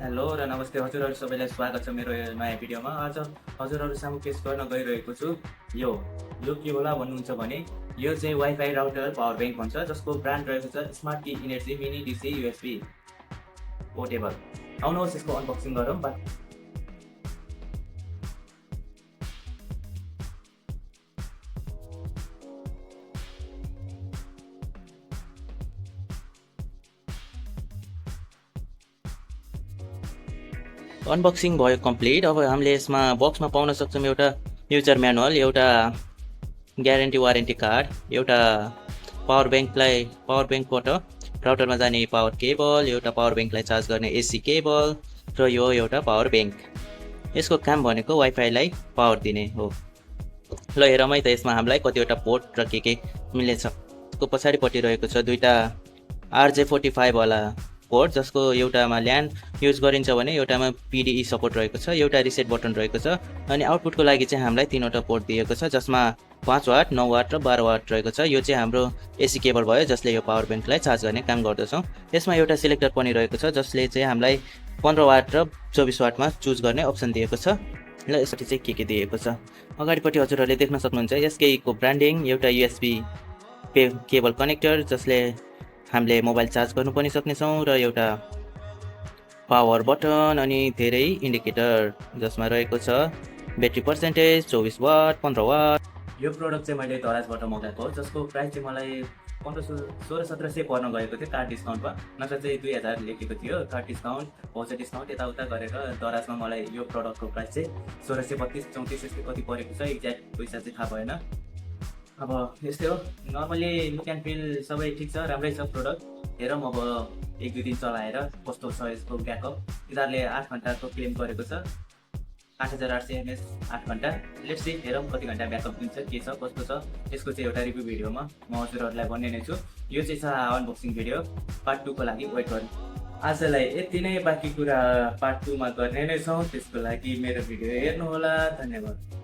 Hello र नमस्ते हजुरहरू सबैलाई स्वागत छ मेरो यो नयाँ भिडियोमा। आज हजुरहरू सामु पेश गर्न गइरहेको छु यो के होला भन्नुहुन्छ भने यो चाहिँ वाइफाई राउटर पावर ब्याङ्क भन्छ, जसको ब्रान्ड रहेको छ स्मार्ट की energy mini DC USB portable. आउनुहोस् यसको अनबक्सिङ गरौँ। अनबक्सिङ भयो कम्प्लिट। अब हामीले यसमा बक्समा पाउन सक्छौँ एउटा युजर म्यानुअल, एउटा ग्यारेन्टी वारेन्टी कार्ड, एउटा पावर ब्याङ्कबाट राउटरमा जाने पावर केबल, एउटा पावर ब्याङ्कलाई चार्ज गर्ने एसी केबल र यो एउटा पावर ब्याङ्क। यसको काम भनेको वाइफाईलाई पावर दिने हो। ल हेरौँ है त यसमा हामीलाई कतिवटा पोर्ट र के मिलेछ। यसको पछाडिपट्टि रहेको छ दुईवटा RJ45 वाला पोर्ट, जसको एउटामा ल्यान युज गरिन्छ भने एउटामा PDE सपोर्ट रहेको छ, एउटा रिसेट बटन रहेको छ। अनि आउटपुटको लागि चाहिँ हामीलाई 3वटा पोर्ट दिएको छ, जसमा 5 वाट, 9 वाट र 12 वाट रहेको छ। यो चाहिँ हाम्रो एसी केबल भयो, जसले यो पावर ब्याङ्कलाई चार्ज गर्ने काम गर्दछौँ। यसमा एउटा सिलेक्टर पनि रहेको छ, जसले चाहिँ हामीलाई 15 वाट र 24 वाटमा चुज गर्ने अप्सन दिएको छ। ल यसपछि चाहिँ के दिएको छ अगाडिपट्टि हजुरहरूले देख्न सक्नुहुन्छ। एसकेईको ब्रान्डिङ, एउटा USB केबल कनेक्टर जसले हामीले मोबाइल चार्ज गर्नु पनि सक्नेछौँ, र एउटा पावर बटन अनि धेरै इन्डिकेटर जसमा रहेको छ ब्याट्री पर्सेन्टेज 24 वाट, 15 वाट। यो प्रोडक्ट चाहिँ मैले दराजबाट मगाएको हो, जसको प्राइस चाहिँ मलाई 1600-1700 पर्न गएको थियो कार्ड डिस्काउन्टमा। नत्र चाहिँ 2000 लेखेको थियो कार्ड डिस्काउन्ट, भाउचर डिस्काउन्ट यताउता गरेर दराजमा मलाई यो प्रोडक्टको प्राइस चाहिँ 1632-34 यस्तै कति परेको छ, एक्ज्याक्ट पैसा चाहिँ थाहा भएन। अब यस्तै हो, नर्मली लुक एन्ड फिल सबै ठिक छ, राम्रै छ प्रोडक्ट। हेरौँ अब 1-2 दिन चलाएर कस्तो छ यसको ब्याकअप। यिनीहरूले 8 घन्टाको क्लेम गरेको छ, 8800 mAh 8 घन्टा। लेट्स सी, हेरौँ कति घन्टा ब्याकअप दिन्छ, के छ कस्तो छ। यसको चाहिँ एउटा रिभ्यू भिडियोमा म हजुरहरूलाई भन्ने नै छु। यो चाहिँ छ अनबक्सिङ भिडियो, पार्ट 2 को लागि वेट गर्नु। आजलाई यति नै, बाँकी कुरा पार्ट 2 मा गर्ने नै छौँ। त्यसको लागि मेरो भिडियो हेर्नुहोला। धन्यवाद।